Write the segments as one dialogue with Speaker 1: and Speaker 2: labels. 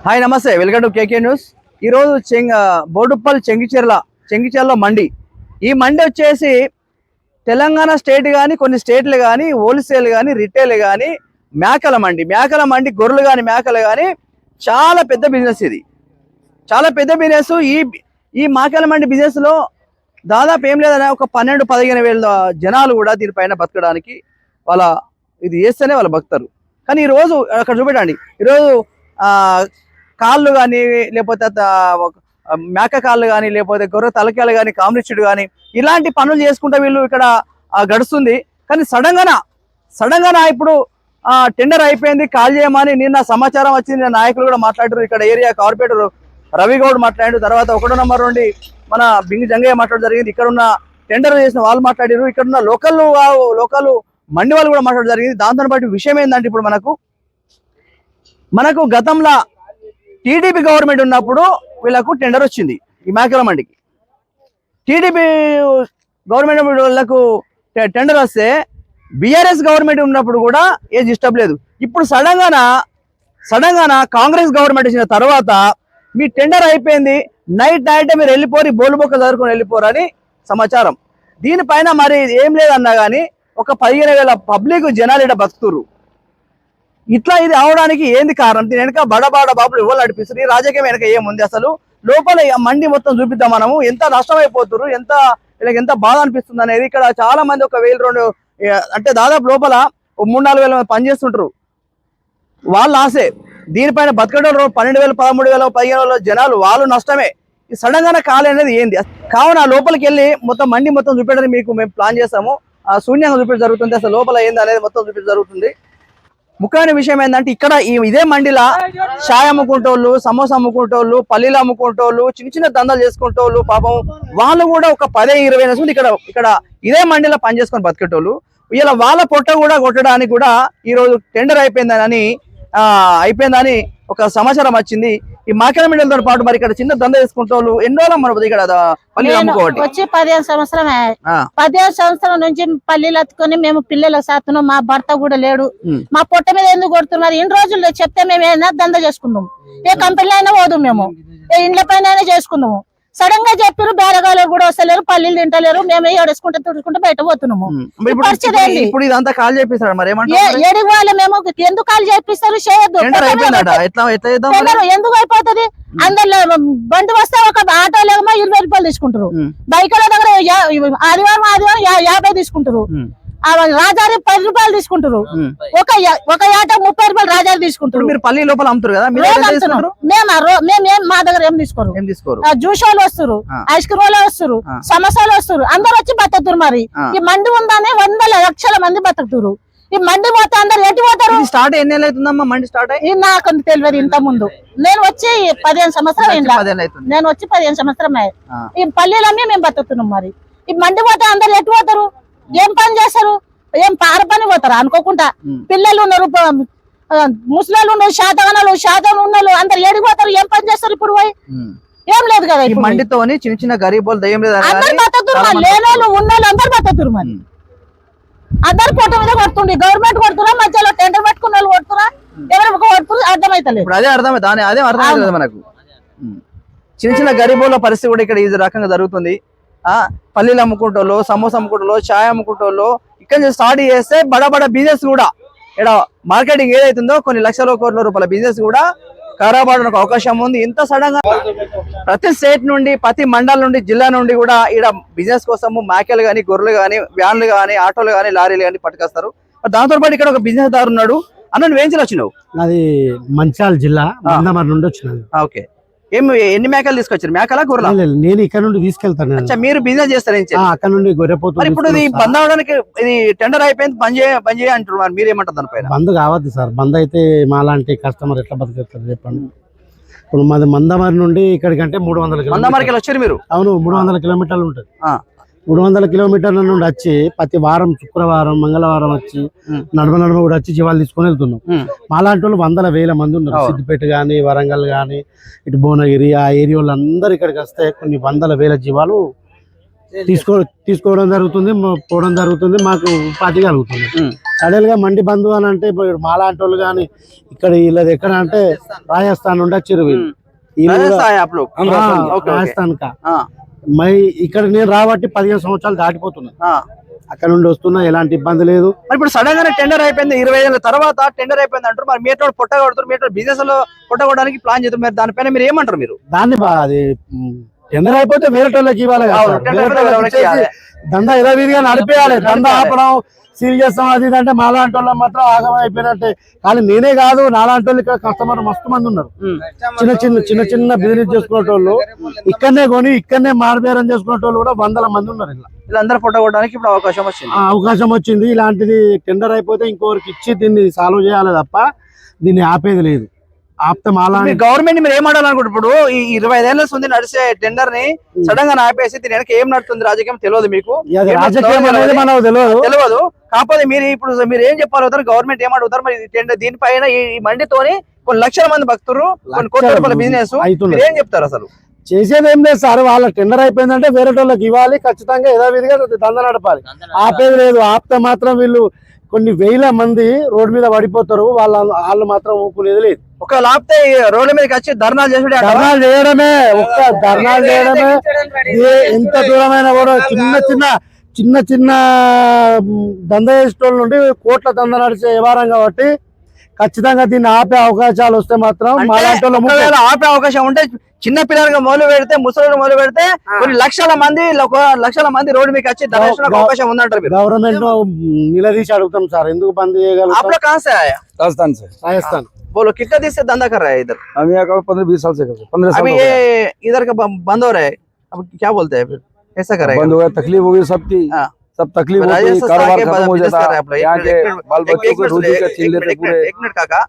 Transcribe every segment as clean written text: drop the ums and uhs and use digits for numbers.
Speaker 1: Hi నమస్తే, welcome to KK news. ఈరోజు బోడుప్పల్ చెంగిచెర్ల మండి. ఈ మండి వచ్చేసి తెలంగాణ స్టేట్ కానీ కొన్ని స్టేట్లు కానీ హోల్సేల్ కానీ రిటైల్ కానీ మేకల మండి గొర్రెలు కానీ మేకలు కానీ చాలా పెద్ద బిజినెస్. ఇది చాలా పెద్ద బిజినెస్. ఈ మేకల మండి బిజినెస్ లో దాదాపు ఏం లేదనే ఒక 12-15 వేల జనాలు కూడా దీనిపైన బతకడానికి ఇది చేస్తేనే వాళ్ళు బతుకుతారు. కానీ ఈరోజు అక్కడ చూపెట్టండి, ఈరోజు కాళ్ళు కానీ లేకపోతే మేక కాళ్ళు కానీ లేకపోతే గొర్రె తలకాయలు కానీ కామరిచ్చుడు కానీ ఇలాంటి పనులు చేసుకుంటే వీళ్ళు ఇక్కడ గడుస్తుంది. కానీ సడన్ గా ఇప్పుడు టెండర్ అయిపోయింది, కాల్ చేయమని నిన్న సమాచారం వచ్చింది. నాయకులు కూడా మాట్లాడారు. ఇక్కడ ఏరియా కార్పొరేటర్ రవిగౌడ్ మాట్లాడారు. తర్వాత 1వ నంబర్ నుండి మన బింగి జంగయ్య మాట్లాడడం జరిగింది. ఇక్కడ ఉన్న టెండర్ చేసిన వాళ్ళు మాట్లాడారు. ఇక్కడ ఉన్న లోకల్ మండి వాళ్ళు కూడా మాట్లాడడం జరిగింది. దాంతో పాటు విషయం ఏంటంటే ఇప్పుడు మనకు గతంలో టీడీపీ గవర్నమెంట్ ఉన్నప్పుడు వీళ్ళకు టెండర్ వచ్చింది ఈ మేకల మండికి. టీడీపీ గవర్నమెంట్ వాళ్ళకు టెండర్ వస్తే బీఆర్ఎస్ గవర్నమెంట్ ఉన్నప్పుడు కూడా ఏం డిస్టర్బ్ లేదు. ఇప్పుడు సడన్ గా కాంగ్రెస్ గవర్నమెంట్ వచ్చిన తర్వాత మీ టెండర్ అయిపోయింది, నైట్ మీరు వెళ్ళిపోయి బోలుబొక్క చదువుకొని వెళ్ళిపోరని సమాచారం. దీనిపైన మరి ఏం లేదన్నా కానీ ఒక 15,000 పబ్లిక్ జనాలు ఇక్కడ బతుకుతురు. ఇట్లా ఇది అవడానికి ఏంది కారణం? దీని వెనక బడబాడ బాబులు ఎవరు నడిపిస్తారు? ఈ రాజకీయం వెనక ఏముంది? అసలు లోపల మండి మొత్తం చూపిద్దాం మనము. ఎంత నష్టం అయిపోతున్నారు, వీళ్ళకి ఎంత బాధ అనిపిస్తుంది అనేది. ఇక్కడ చాలా మంది ఒక 1,000-2 అంటే దాదాపు లోపల 3-4 వేల పని చేస్తుంటారు. వాళ్ళు ఆసే దీనిపైన బతకడం 12,000, 13,000, 15,000 జనాలు వాళ్ళు నష్టమే. ఈ సడన్ గా కాలే అనేది ఏంది? కావున లోపలికి వెళ్ళి మొత్తం మండి మొత్తం చూపెట్టడం మీకు మేము ప్లాన్ చేస్తాము. శూన్యంగా చూపించడం జరుగుతుంది. అసలు లోపల ఏంది అనేది మొత్తం చూపించడం జరుగుతుంది. ముఖ్యమైన విషయం ఏంటంటే ఇక్కడ ఇదే మండిలా చాయ్ అమ్ముకుంటోళ్ళు, సమోసా అమ్ముకుంటోళ్ళు, పల్లీలు అమ్ముకుంటోళ్ళు, చిన్న దందాలు చేసుకుంటోళ్ళు, పాపం వాళ్ళు కూడా ఒక 10-20 నిమిషాలు ఇక్కడ ఇదే మండిలో పని చేసుకొని బతికేటోళ్ళు. ఇలా వాళ్ళ పొట్ట కూడా కొట్టడానికి కూడా ఈ రోజు టెండర్ అయిపోయిందని ఒక సమాచారం వచ్చింది. ఈ మేకల మండలితో పాటు మరి ఇక్కడ చిన్న దంద చేసుకుంటోళ్ళు ఎన్నో మన ఇక్కడ పల్లీలు అమ్ముకోవాలి
Speaker 2: వచ్చి 15 సంవత్సరం 15 సంవత్సరం నుంచి పల్లీలు అత్తుకొని మేము పిల్లలు సాతున్నాం. మా భర్త కూడా లేడు. మా పొట్ట మీద ఎందుకు కొడుతున్నారు? ఇన్ని రోజులు చెప్తే మేము ఏదైనా దంద చేసుకుందాం, ఏ కంపెనీలో అయినా పోదు, మేము ఏ ఇండ్ల పైన చేసుకుందాము. సడన్ గా చెప్పారు బేరగాలు కూడా వస్తలేరు, పల్లీలు తింటలేరు, మేము ఏడుచుకుంటే తుడుచుకుంటే బయట పోతున్నాము.
Speaker 1: ఇప్పుడు ఇదంతా కాల్ చేపిస్తారు. మరి
Speaker 2: ఏడికి వాళ్ళు మేము ఎందుకు కాల్ చేపిస్తారు? చేయొద్దు. ఎందుకు అయిపోతుంది? అందరిలో బండి వస్తే ఒక ఆటోలో 20 రూపాయలు తీసుకుంటారు, బైకుల దగ్గర ఆదివారం 50 తీసుకుంటారు, రాజారి 10 రూపాయలు తీసుకుంటారు, ఒక ఆట 30 రూపాయలు రాజారి తీసుకుంటారు.
Speaker 1: మీరు పల్లి లోపల అమ్ముతారు కదా?
Speaker 2: మేము మా దగ్గర ఏం తీసుకోరు. జ్యూస్ వాళ్ళు వస్తారు, ఐస్ క్రీమ్ వాళ్ళు వస్తారు, సమోసాలు వస్తారు, అందరు వచ్చి బతుకుతారు. మరి ఈ మండి ఉందని 100 లక్షల మంది బతుకుతారు. ఈ మండి పోతే అందరు ఎటు పోతారు?
Speaker 1: స్టార్ట్ ఎన్ని నెలలు అవుతుందమ్మా మండి స్టార్ట్ అయ్యి?
Speaker 2: నాకు తెలియదు. ఇంత ముందు నేను వచ్చి 15 సంవత్సరం నేను వచ్చి 15 సంవత్సరం ఈ పల్లెలన్నీ మేము బతుకుతున్నాం. మరి ఈ మండి పోతే అందరు ఎటు పోతారు? ఏం పని చేస్తారు? ఏం పార పని పోతారు అనుకోకుండా. పిల్లలు ఉన్నారు, ముసలాళ్ళు ఉన్నారు, శాతం ఉన్నారు, అందరు ఏడిపోతారు. ఏం పని చేస్తారు ఇప్పుడు? పోయి ఏం లేదు కదా.
Speaker 1: మండితో చిన్న గరీబోళ్ళు దయ్యం లేదు,
Speaker 2: అందరు బతుకుతున్నారు. లేనోళ్ళు ఉన్నోళ్ళు అందరు బతుకుతున్నారు. మరి అందరు పొట్ట మీద కొడుతుంది. గవర్నమెంట్ కొడుతున్నా, మధ్యలో టెండర్ పెట్టుకున్న వాళ్ళు కొడుతున్నా, ఎవరు కొడుతున్నారు అర్థమైతలేదు.
Speaker 1: అదే అర్థమైంది మనకు. చిన్న గరీబోళ్ళ పరిస్థితి కూడా ఇక్కడ ఈ రకంగా జరుగుతుంది. పల్లీలు అమ్ముకుంటోళ్ళు, సమోసా అమ్ముకుంటోళ్ళు, ఛాయ్ అమ్ముకుంటోళ్ళు ఇక్కడ నుంచి స్టార్ట్ చేస్తే బడ బిజినెస్ కూడా ఇక్కడ మార్కెటింగ్ ఏదైతుందో కొన్ని లక్షల కోట్ల రూపాయల బిజినెస్ కూడా ఖరాబ్ అవడానికి అవకాశం ఉంది. ఇంత సడన్ గా ప్రతి స్టేట్ నుండి, ప్రతి మండలం నుండి, జిల్లా నుండి కూడా ఇక్కడ బిజినెస్ కోసము మేకలు కానీ, గొర్రెలు కానీ, వ్యాన్లు కానీ, ఆటోలు కానీ, లారీలు కానీ పట్టుకొస్తారు. దాంతో పాటు ఇక్కడ ఒక బిజినెస్ దారు ఉన్నాడు. అన్న నువ్వు ఏం వచ్చినావు?
Speaker 3: అది మంచిర్యాల జిల్లా మందమరి నుండి వచ్చినాను.
Speaker 1: ఓకే, ఎన్ని మేకలు తీసుకొచ్చారు? మేకలా గొర్రెలా?
Speaker 3: నేను ఇక్కడ నుండి తీసుకెళ్తాను.
Speaker 1: మీరు బిజినెస్ చేస్తారు
Speaker 3: అక్కడ నుండి గొర్రెపోతు.
Speaker 1: ఇప్పుడు ఇది బంద్ అవడానికి ఇది టెండర్ అయిపోయింది, బంద్ చేయ అంటారు. మరి మీరు ఏమంటారు దానిపైన?
Speaker 3: బంద్ కావద్దు సార్. బంద్ అయితే మాలాంటి కస్టమర్ ఎట్లా బతుకుతారు చెప్పండి. ఇప్పుడు మాది మందమరి నుండి ఇక్కడికంటే 300
Speaker 1: మందమరికి వచ్చారు మీరు?
Speaker 3: అవును, 300 కిలోమీటర్లు ఉంటుంది. 300 కిలోమీటర్ల నుండి వచ్చి ప్రతి వారం శుక్రవారం, మంగళవారం వచ్చి నడమ కూడా వచ్చి జీవాలు తీసుకొని వెళ్తున్నాం. మాలాంటి వాళ్ళు 100,000 మంది ఉన్నారు. సిద్దిపేట గానీ, వరంగల్ గానీ, ఇటు భువనగిరి ఆ ఏరియాలో అందరు ఇక్కడికి వస్తే కొన్ని 100,000 జీవాలు తీసుకోవడం జరుగుతుంది, పోవడం జరుగుతుంది, మాకు ఉపాధి కలుగుతుంది. సడన్ గా మండి బంధు అని అంటే ఇప్పుడు మాలాంటి వాళ్ళు కానీ ఇక్కడ వీళ్ళది ఎక్కడ అంటే రాజస్థాన్ నుండి వచ్చిర్రు వీళ్ళు. రాజస్థాన్ కా మై ఇక్కడ నేను రాబట్టి 15 సంవత్సరాలు దాటిపోతున్నాయి. అక్కడ నుండి వస్తున్నా, ఎలాంటి ఇబ్బంది లేదు.
Speaker 1: ఇప్పుడు సడన్ గా టెండర్ అయిపోయింది, 20 ఏళ్ళ తర్వాత టెండర్ అయిపోయింది అంటారు. మరి మీరు పొట్ట కొడుతారు, మీరు బిజినెస్ లో పొట్ట కొట్టడానికి ప్లాన్ చేస్తారు. మీరు దానిపైన మీరు ఏమంటారు? మీరు
Speaker 3: దాన్ని అది టెండర్ అయిపోతే వేరే వాళ్ళకి ఇవ్వాలి, దందా యథావిధిగా నడిపేయాలి. దందా ఆపడం సీల్ చేస్తాం అది అంటే మాలాంటి వాళ్ళ మాత్రం ఆగం అయిపోయినట్టే. కానీ నేనే కాదు, నాలాంటి వాళ్ళు ఇక్కడ కస్టమర్ మస్తు మంది ఉన్నారు. చిన్న బిజినెస్ చేసుకునే వాళ్ళు, ఇక్కడనే కొని ఇక్కడనే మారుబేరం చేసుకునే వాళ్ళు కూడా 100 మంది ఉన్నారు.
Speaker 1: వీళ్ళందరూ పొట్ట కొట్టడానికి ఇప్పుడు
Speaker 3: అవకాశం వచ్చింది. ఇలాంటిది టెండర్ అయిపోతే ఇంకొకరికి ఇచ్చి దీన్ని సాల్వ్ చేయాలి తప్ప దీన్ని ఆపేది లేదు. ఆప్తం
Speaker 1: గవర్నమెంట్ మీరు ఏమాడాలనుకుంటే ఇప్పుడు ఈ 25 ఏళ్ళ ఉంది నడిచే టెండర్ ని సడన్ గా ఆపేసి దీని వెనక ఏం నడుతుంది రాజకీయం తెలియదు మీకు,
Speaker 3: రాజకీయం అనేది మనకు
Speaker 1: తెలియదు. కాకపోతే మీరు ఏం చెప్పాలి? గవర్నమెంట్ ఏం అడుగుతారు మరి టెండర్ దీనిపైన ఈ మండితోని కొన్ని లక్షల మంది భక్తులు, కొన్ని కోట్ల రూపాయల బిజినెస్, ఏం చెప్తారు? అసలు
Speaker 3: చేసేది ఏం లేదు సార్. వాళ్ళ టెండర్ అయిపోయిందంటే వేరే వాళ్ళకి ఇవ్వాలి, ఖచ్చితంగా యథావిధిగా దందా నడపాలి. ఆపేది లేదు. ఆపితే మాత్రం వీళ్ళు కొన్ని వేల మంది రోడ్డు మీద పడిపోతారు, వాళ్ళు మాత్రం ఊపుకునేది లేదు.
Speaker 1: ఒకవేళ ఆపితే రోడ్ల మీదకి వచ్చి ధర్నాలు
Speaker 3: చేయడమే, ధర్నాలు చేయడమే. ఎంత దూరమైనా కూడా చిన్న చిన్న దందా చేసేటోళ్ళ నుండి కోట్ల దందా నడిచే వ్యవహారం కాబట్టి ఖచ్చితంగా దీన్ని ఆపే అవకాశాలు వస్తే మాత్రం
Speaker 1: ఆపే అవకాశం ఉంటే చిన్న పిల్లలుగా మొదలు పెడితే, ముసలు మొదలు పెడితే కొన్ని లక్షల మంది రోడ్డు మీకు వచ్చి దర్శనం అవకాశం ఉందంటారు.
Speaker 3: గవర్నమెంట్ నిలదీసి అడుగుతాం సార్, ఎందుకు బంద్ చేయగలుగుతాం?
Speaker 1: राजस्थान बोलो कितना दिन से धंधा कर रहा है इधर?
Speaker 4: हम यहाँ का 15-20 साल से कर रहे हैं। 15 साल
Speaker 1: अभी ये इधर का बंद हो रहा है, अब क्या बोलते हैं फिर? कैसा करेगा?
Speaker 4: बंद हो गया, तकलीफ हो गई सबकी, सब तकलीफ हो गई, कारोबार खत्म हो जाता है। यहाँ के बाल बच्चों को रोटी का छीन लेते पूरे।
Speaker 1: एक मिनट काका,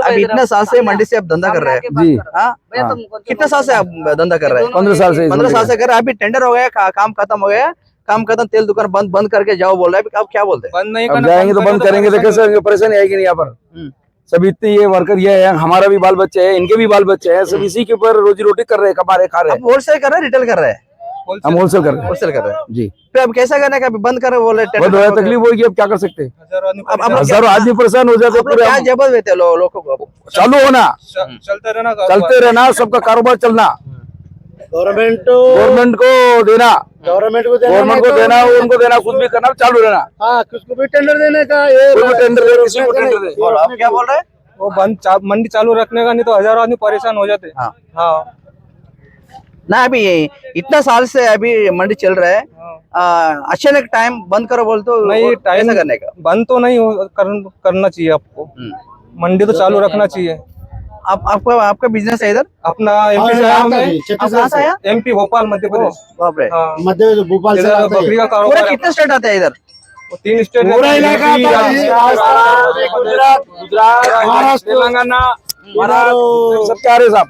Speaker 1: अब इतने साल से मंडी से आप धंधा कर रहे हैं
Speaker 4: जी?
Speaker 1: कितना साल से आप धंधा कर रहे हैं?
Speaker 4: 15 साल से।
Speaker 1: 15 साल से कर रहे हैं। अभी टेंडर हो गया, काम खत्म हो गया, काम खत्म, तेल दुकान बंद करके जाओ बोल रहा है, आप क्या बोलते हैं?
Speaker 4: बंद नहीं करना, जाएंगे तो बंद करेंगे तो कैसे? परेशानी आएगी नहीं यहाँ पर। सब इतने ये वर्कर ये है, हमारा भी बाल बच्चे है, इनके भी बाल बच्चे हैं, सब इसी के ऊपर रोजी रोटी कर रहे हैं, कमा रहे, खा रहे हैं।
Speaker 1: होलसेल कर रहे हैं, रिटेल कर रहे हैं?
Speaker 4: हम होलसेल कर रहे हैं।
Speaker 1: होलसेल कर रहे हैं
Speaker 4: जी।
Speaker 1: फिर अब कैसा करने का? बंद कर बोले,
Speaker 4: तकलीफ होगी, अब क्या कर सकते हैं? हजारों आदमी परेशान हो जाते पूरे।
Speaker 1: क्या जवाब देते हैं लोगों को?
Speaker 4: चालू होना, चलते रहना, सबका कारोबार चलना,
Speaker 3: गवर्नमेंट
Speaker 4: को देना,
Speaker 3: गवर्नमेंट को
Speaker 4: देना, उनको देना, खुद भी करना, चालू रहना।
Speaker 3: हाँ, किसको भी टेंडर देने का,
Speaker 4: टेंडर दे, किसी को टेंडर दे।
Speaker 1: आप क्या बोल रहे हैं?
Speaker 5: वो मंडी चालू रखने का, नहीं तो हजारों आदमी परेशान हो जाते। हाँ
Speaker 1: ना, अभी इतना साल से अभी मंडी चल रहा है, अचानक टाइम बंद करो बोल तो
Speaker 5: नहीं, टाइम
Speaker 1: करने का
Speaker 5: बंद तो नहीं करना चाहिए आपको, मंडी तो चालू रखना चाहिए।
Speaker 1: आपका बिजनेस है इधर?
Speaker 5: अपना एमपी से आया, एमपी भोपाल मध्य प्रदेश।
Speaker 1: बाप रे,
Speaker 3: मध्य भोपाल से
Speaker 5: बकरी का
Speaker 1: पूरा
Speaker 5: कारोबार।
Speaker 1: कितने स्टेट आते हैं इधर?
Speaker 5: 3 स्टेट,
Speaker 3: पूरा इलाका, गुजरात, महाराष्ट्र,
Speaker 5: तेलंगाना,
Speaker 4: सब क्या रहे साहब?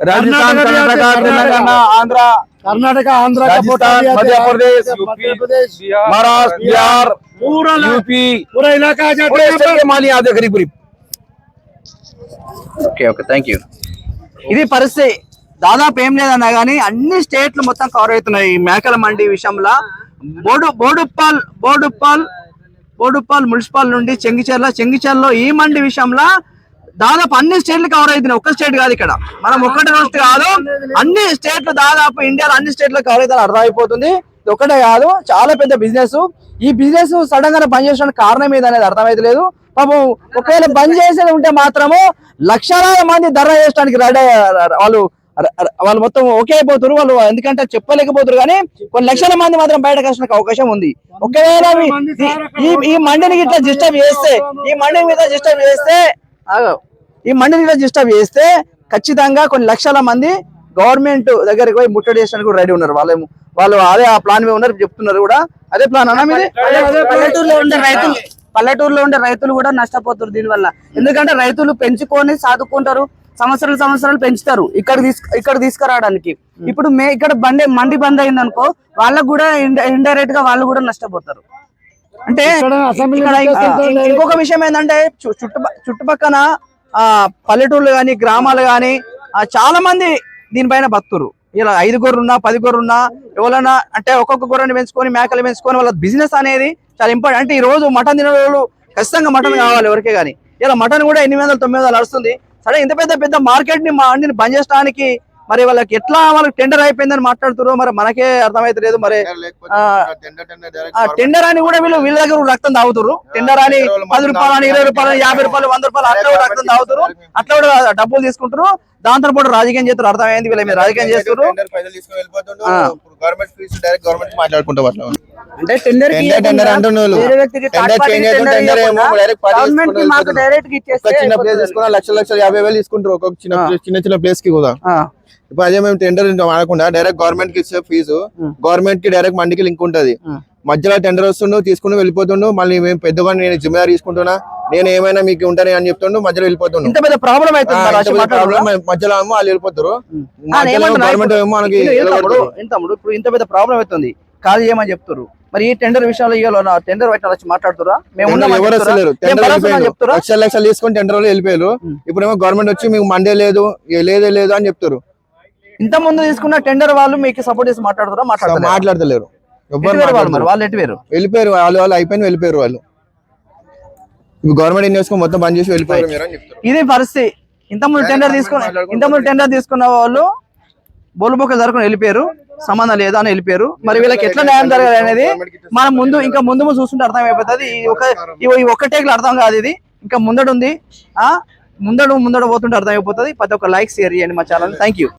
Speaker 4: राजस्थान, कर्नाटका, तेलंगाना, आंध्रा,
Speaker 3: राजस्थान,
Speaker 4: मध्य प्रदेश, यूपी, महाराष्ट्र, बिहार,
Speaker 3: पूरा
Speaker 4: यूपी,
Speaker 3: पूरा इलाका आ जाता
Speaker 4: पूरे
Speaker 3: है।
Speaker 4: स्टेट के माली आते करीब करीब।
Speaker 1: Okay okay, thank you. ఇది పరిస్థితి. దాదాపు ఏం లేదన్నా కానీ అన్ని స్టేట్లు మొత్తం కవర్ అవుతున్నాయి ఈ మేకల మండి విషయంలో. బోడుప్పల్ మున్సిపల్ నుండి చెంగిచెర్లలో ఈ మండి విషయంలో దాదాపు అన్ని స్టేట్లు కవర్ అవుతున్నాయి. ఒక్క స్టేట్ కాదు, ఇక్కడ మనం ఒక్కటి రోజు కాదు, అన్ని స్టేట్లు దాదాపు ఇండియాలో అన్ని స్టేట్లు కవర్ అవుతాయి, అర్థమైపోతుంది. ఇది ఒకటే కాదు, చాలా పెద్ద బిజినెస్. ఈ బిజినెస్ సడన్ గా బంద్ చేసడానికి కారణం ఏదనేది అర్థమైతే లేదు. పాపం ఒకవేళ బంద్ చేసేది ఉంటే మాత్రము లక్షలాది మంది ధర్నా చేయడానికి వాళ్ళు మొత్తం ఓకే అయిపోతారు వాళ్ళు, ఎందుకంటే చెప్పలేకపోతారు. కానీ కొన్ని లక్షల మంది మాత్రం బయటకు వచ్చడానికి అవకాశం ఉంది. ఒకవేళ ఈ మండిని ఇట్లా డిస్టర్బ్ చేస్తే, ఈ మండిని మీద డిస్టర్బ్ చేస్తే ఖచ్చితంగా కొన్ని లక్షల మంది గవర్నమెంట్ దగ్గరికి పోయి ముట్టడి చేసడానికి రెడీ ఉన్నారు. వాళ్ళు అదే ఆ ప్లాన్ మీద ఉన్నారు, చెప్తున్నారు కూడా. అదే ప్లాన్ అన్నా మీది?
Speaker 6: పల్లెటూరులో ఉండే రైతులు కూడా నష్టపోతారు దీనివల్ల. ఎందుకంటే రైతులు పెంచుకొని సాదుకుంటారు, సంవత్సరాలు పెంచుతారు ఇక్కడ తీసుకురావడానికి. ఇప్పుడు ఇక్కడ మండి బంద్ అయింది అనుకో, వాళ్ళకు కూడా ఇండైరెక్ట్ గా వాళ్ళు కూడా నష్టపోతారు.
Speaker 1: అంటే ఇంకొక విషయం ఏంటంటే చుట్టుపక్కన పల్లెటూర్లు గాని గ్రామాలు గాని చాలా మంది దీనిపైన బతుకురు. ఇలా 5 గొర్రెలున్నా 10 గొర్రెలున్నా ఎవరైనా అంటే ఒక్కొక్క గొర్రెని పెంచుకొని మేకలు పెంచుకొని వాళ్ళ బిజినెస్ అనేది చాలా ఇంపార్టెంట్. అంటే ఈ రోజు మటన్ తినే వాళ్ళు ఖచ్చితంగా మటన్ కావాలి ఎవరికే కానీ. ఇలా మటన్ కూడా 800-900 నడుస్తుంది. సరే ఇంత పెద్ద మార్కెట్ ని మండిని బంద్ చేయడానికి మరి వాళ్ళకి ఎట్లా వాళ్ళకి టెండర్ అయిపోయిందని మాట్లాడుతున్నారు. మరి మనకే అర్థమైతలేదు. మరి టెండర్ అని కూడా వీళ్ళ దగ్గర రక్తం తాగుతారు. టెండర్ అని 10 రూపాయలు, 20 రూపాయలు, 50 రూపాయలు, 100 రూపాయలు అట్లా కూడా రక్తం తాగుతారు. అట్లా కూడా డబ్బులు తీసుకుంటారు. దాంతో పాటు రాజకీయం చేస్తారు. అర్థమైంది వీళ్ళ మీద రాజకీయం చేస్తారు.
Speaker 6: అంటే టెండర్ వేరే వ్యక్తికి గవర్నమెంట్ కి మాకు డైరెక్ట్ గా ఇచ్చేస్తే
Speaker 7: చిన్న ప్లేస్ తీసుకున్నా 1,50,000 తీసుకుంటారు ఒక్కొక్క చిన్న ప్లేస్ కి కూడా. ఇప్పుడు అదే మేము టెండర్ వాడకుండా డైరెక్ట్ గవర్నమెంట్ కి ఇచ్చే ఫీజు గవర్నమెంట్ కి డైరెక్ట్ మండికి లింక్ ఉంటది. మధ్యలో టెండర్ వస్తుండు తీసుకుని వెళ్ళిపోతుండు. మళ్ళీ మేము పెద్దగా నేను జిమ్మేదారి తీసుకుంటున్నా, నేను ఏమైనా మీకు ఉంటాను అని చెప్తుండు, మధ్యలో వెళ్ళిపోతుండు.
Speaker 1: ఇంత పెద్ద ప్రాబ్లం అయితే
Speaker 7: మధ్యలో ఏమో వాళ్ళు వెళ్ళిపోతారు. గవర్నమెంట్ ఏమో మనకి
Speaker 1: ఇప్పుడు ఇంత పెద్ద ప్రాబ్లం అవుతుంది, కాల్ చేయమని చెప్తారు. మరి ఈ టెండర్ విషయాలు టెండర్ వచ్చి మాట్లాడుతురా?
Speaker 7: ఎవరు వస్తలేరు. లక్షలు తీసుకొని టెండర్ వాళ్ళు వెళ్ళిపోయారు. ఇప్పుడేమో గవర్నమెంట్ వచ్చి మీకు మండే లేదు లేదు అని చెప్తారు.
Speaker 1: ఇంత ముందు తీసుకున్న టెండర్ వాళ్ళు మీకు సపోర్ట్ చేసి మాట్లాడుతారా?
Speaker 7: మాట్లాడతలేరు.
Speaker 1: వాళ్ళు ఎటు
Speaker 7: వెళ్ళిపోయారు. వాళ్ళు అయిపోయిన వెళ్ళిపోయారు. వాళ్ళు ఇప్పుడు గవర్నమెంట్ ఏం చేసుకుని మొత్తం బంద్ చేసి వెళ్ళిపోయారు మీరు అని చెప్తారు.
Speaker 1: ఇది పరిస్థితి. ఇంతకుముందు టెండర్ తీసుకున్న వాళ్ళు బోలుబొక్కలు జరుగుకుని వెళ్ళిపోయారు. సంబంధం లేదా అని వెళ్ళిపోయారు. మరి వీళ్ళకి ఎట్లా న్యాయం జరగాలి అనేది మనం ముందు చూస్తుంటే అర్థం అయిపోతుంది. ఈ ఒక్క టేకులు అర్థం కాదు. ఇది ఇంకా ముందడు ఉంది. ముందడు పోతుంటే అర్థం అయిపోతుంది. ప్రతి ఒక్క లైక్ షేర్ చేయండి మా ఛానల్. Thank you.